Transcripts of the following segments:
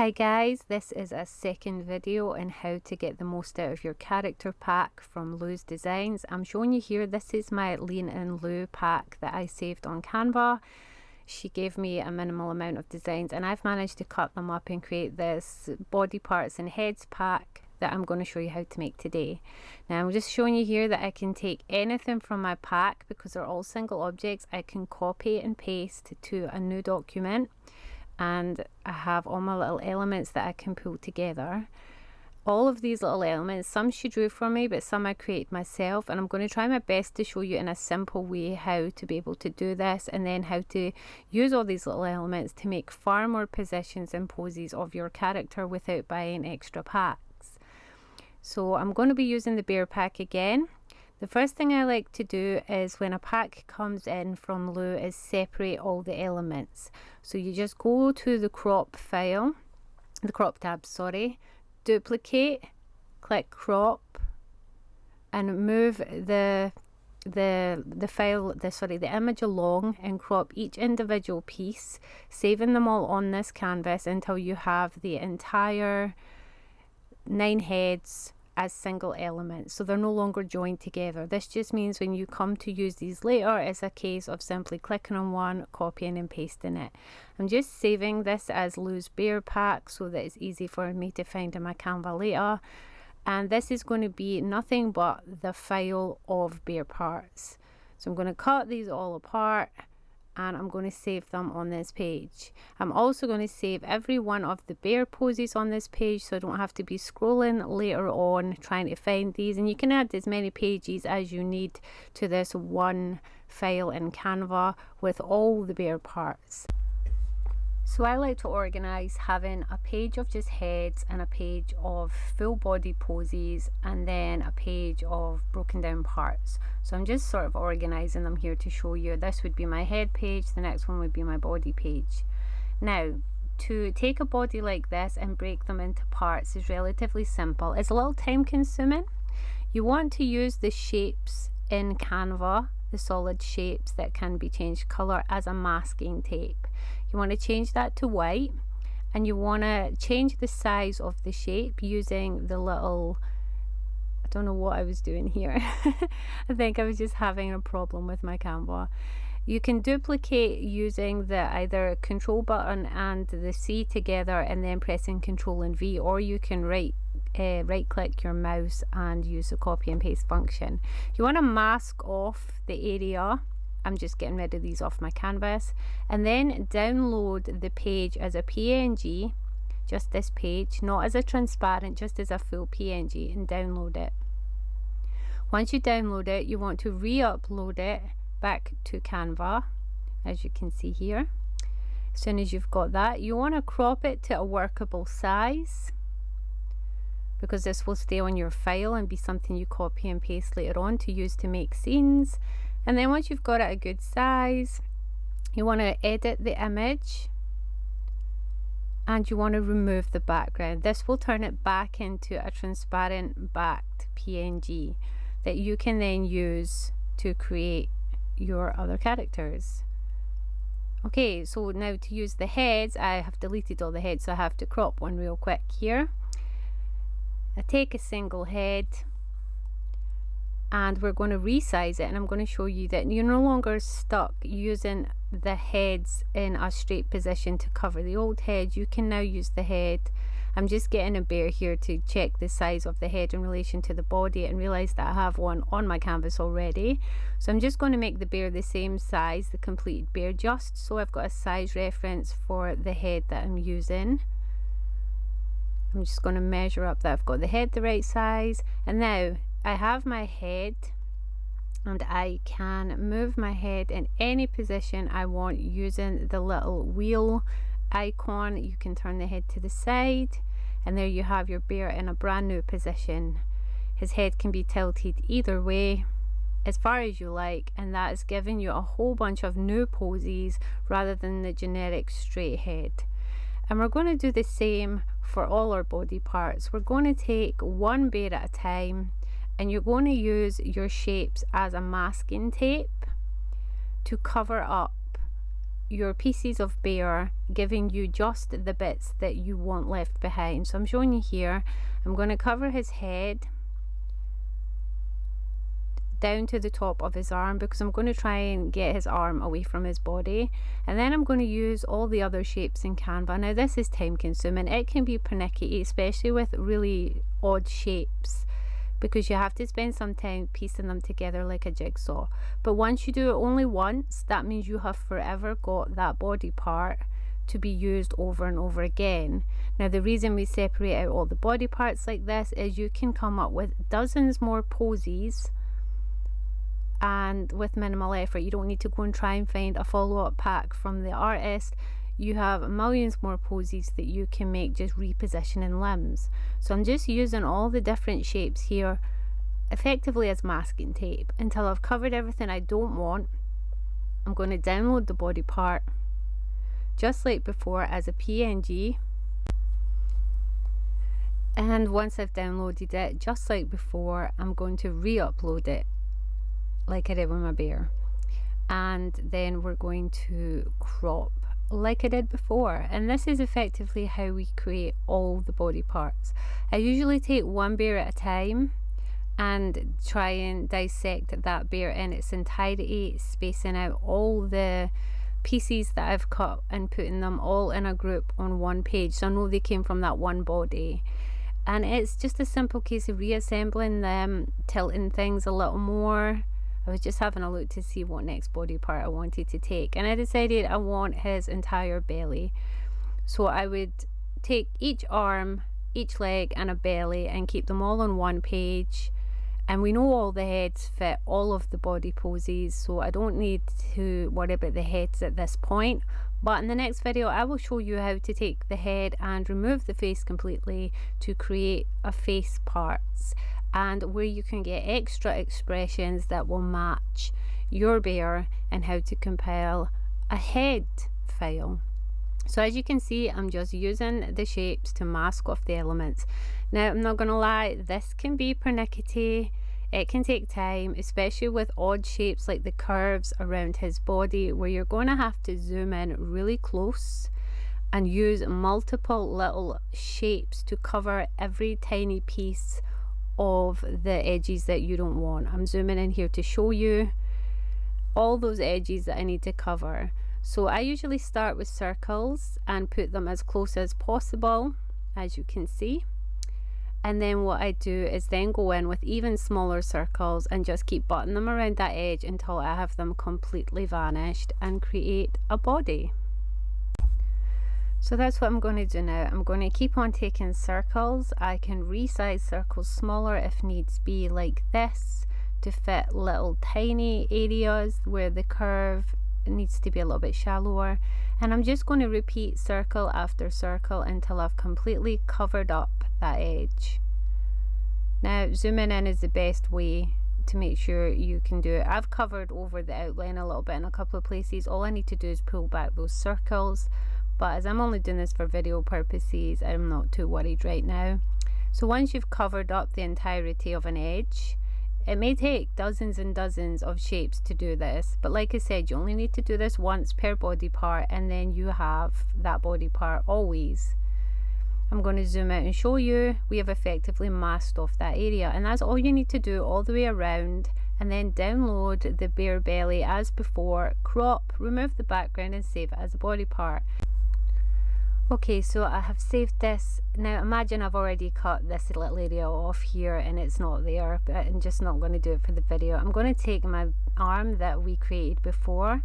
Hi guys, this is a second video on how to get the most out of your character pack from Lou's Designs. I'm showing you here, this is my Lean In Lou pack that I saved on Canva. She gave me a minimal amount of designs and I've managed to cut them up and create this body parts and heads pack that I'm going to show you how to make today. Now I'm just showing you here that I can take anything from my pack because they're all single objects. I can copy and paste to a new document. And I have all my little elements that I can pull together. All of these little elements, some she drew for me, but some I created myself, and I'm going to try my best to show you in a simple way how to be able to do this, and then how to use all these little elements to make far more positions and poses of your character without buying extra packs. So I'm going to be using the bear pack again. The first thing I like to do is when a pack comes in from Lou is separate all the elements. So you just go to the crop file, the crop tab, sorry, duplicate, click crop, and move the image along and crop each individual piece, saving them all on this canvas until you have the entire 9 heads as single elements, so they're no longer joined together. This just means when you come to use these later, it's a case of simply clicking on one, copying and pasting it. I'm just saving this as Lou's bear pack so that it's easy for me to find in my Canva later, and this is going to be nothing but the file of bear parts. So I'm going to cut these all apart and I'm going to save them on this page. I'm also going to save every one of the bear poses on this page so I don't have to be scrolling later on trying to find these, and you can add as many pages as you need to this one file in Canva with all the bear parts. So I like to organize having a page of just heads and a page of full body poses and then a page of broken down parts. So I'm just sort of organizing them here to show you. This would be my head page, the next one would be my body page. Now, to take a body like this and break them into parts is relatively simple. It's a little time consuming. You want to use the shapes in Canva, the solid shapes that can be changed color, as a masking tape. You want to change that to white, and you want to change the size of the shape using the little, I don't know what I was doing here. I think I was just having a problem with my Canva. You can duplicate using the either control button and the C together and then pressing Control and V, or you can right click your mouse and use the copy and paste function. You want to mask off the area. I'm just getting rid of these off my canvas, and then download the page as a PNG, just this page, not as a transparent, just as a full PNG, and download it. Once you download it, you want to re-upload it back to Canva, as you can see here. As soon as you've got that, you want to crop it to a workable size, because this will stay on your file and be something you copy and paste later on to use to make scenes. And then once you've got it a good size, you want to edit the image and you want to remove the background. This will turn it back into a transparent backed PNG that you can then use to create your other characters. Okay, so now to use the heads, I have deleted all the heads, so I have to crop one real quick here. I take a single head and we're going to resize it, and I'm going to show you that you're no longer stuck using the heads in a straight position to cover the old head. You can now use the head. I'm just getting a bear here to check the size of the head in relation to the body and realize that I have one on my canvas already. So I'm just going to make the bear the same size, the completed bear, just so I've got a size reference for the head that I'm using. I'm just going to measure up that I've got the head the right size, and now I have my head and I can move my head in any position I want using the little wheel icon. You can turn the head to the side and there you have your bear in a brand new position. His head can be tilted either way as far as you like, and that is giving you a whole bunch of new poses rather than the generic straight head. And we're going to do the same for all our body parts. We're going to take one bear at a time, and you're going to use your shapes as a masking tape to cover up your pieces of bear, giving you just the bits that you want left behind. So I'm showing you here, I'm going to cover his head down to the top of his arm because I'm going to try and get his arm away from his body, and then I'm going to use all the other shapes in Canva. Now this is time consuming, it can be pernickety, especially with really odd shapes, because you have to spend some time piecing them together like a jigsaw. But once you do it only once, that means you have forever got that body part to be used over and over again. Now the reason we separate out all the body parts like this is you can come up with dozens more poses, and with minimal effort. You don't need to go and try and find a follow-up pack from the artist. You have millions more poses that you can make just repositioning limbs. So I'm just using all the different shapes here effectively as masking tape until I've covered everything I don't want. I'm going to download the body part just like before as a PNG, and once I've downloaded it just like before, I'm going to re-upload it like I did with my bear, and then we're going to crop like I did before. And this is effectively how we create all the body parts. I usually take one bear at a time and try and dissect that bear in its entirety, spacing out all the pieces that I've cut and putting them all in a group on one page, so I know they came from that one body. And it's just a simple case of reassembling them, tilting things a little more. I was just having a look to see what next body part I wanted to take, and I decided I want his entire belly. So I would take each arm, each leg and a belly and keep them all on one page. And we know all the heads fit all of the body poses, so I don't need to worry about the heads at this point. But in the next video I will show you how to take the head and remove the face completely to create a face parts, and where you can get extra expressions that will match your bear, and how to compile a head file. So as you can see, I'm just using the shapes to mask off the elements. Now I'm not gonna lie, this can be pernickety. It can take time, especially with odd shapes like the curves around his body, where you're going to have to zoom in really close and use multiple little shapes to cover every tiny piece of the edges that you don't want. I'm zooming in here to show you all those edges that I need to cover. So I usually start with circles and put them as close as possible, as you can see. And then what I do is then go in with even smaller circles and just keep buttoning them around that edge until I have them completely vanished and create a body. So that's what I'm going to do now. I'm going to keep on taking circles. I can resize circles smaller if needs be, like this, to fit little tiny areas where the curve needs to be a little bit shallower. And I'm just going to repeat circle after circle until I've completely covered up that edge. Now zooming in is the best way to make sure you can do it. I've covered over the outline a little bit in a couple of places. All I need to do is pull back those circles, but as I'm only doing this for video purposes, I'm not too worried right now. So once you've covered up the entirety of an edge, it may take dozens and dozens of shapes to do this, but like I said, you only need to do this once per body part, and then you have that body part always. I'm going to zoom out and show you we have effectively masked off that area, and that's all you need to do all the way around. And then download the bear belly as before, crop, remove the background and save it as a body part. Okay, so I have saved this. Now imagine I've already cut this little area off here and it's not there, but I'm just not going to do it for the video. I'm going to take my arm that we created before.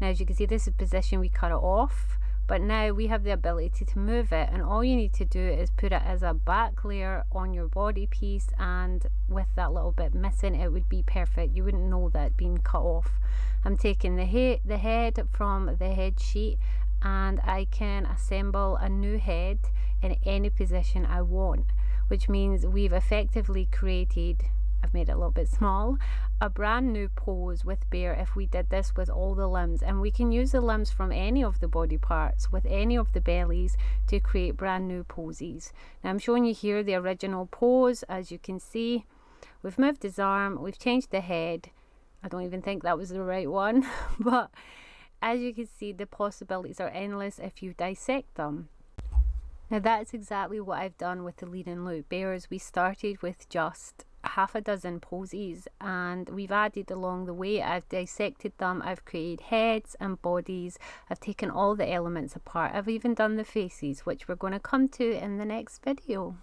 Now as you can see, this is the position we cut it off, but now we have the ability to move it, and all you need to do is put it as a back layer on your body piece, and with that little bit missing, it would be perfect. You wouldn't know that being cut off. I'm taking the head from the head sheet, and I can assemble a new head in any position I want, which means we've effectively created, I've made it a little bit small, a brand new pose with bear if we did this with all the limbs. And we can use the limbs from any of the body parts with any of the bellies to create brand new poses. Now I'm showing you here the original pose. As you can see, we've moved his arm, we've changed the head. I don't even think that was the right one but as you can see, the possibilities are endless if you dissect them. Now that's exactly what I've done with the lead and loop bears. We started with just half a dozen posies and we've added along the way. I've dissected them, I've created heads and bodies, I've taken all the elements apart, I've even done the faces, which we're going to come to in the next video.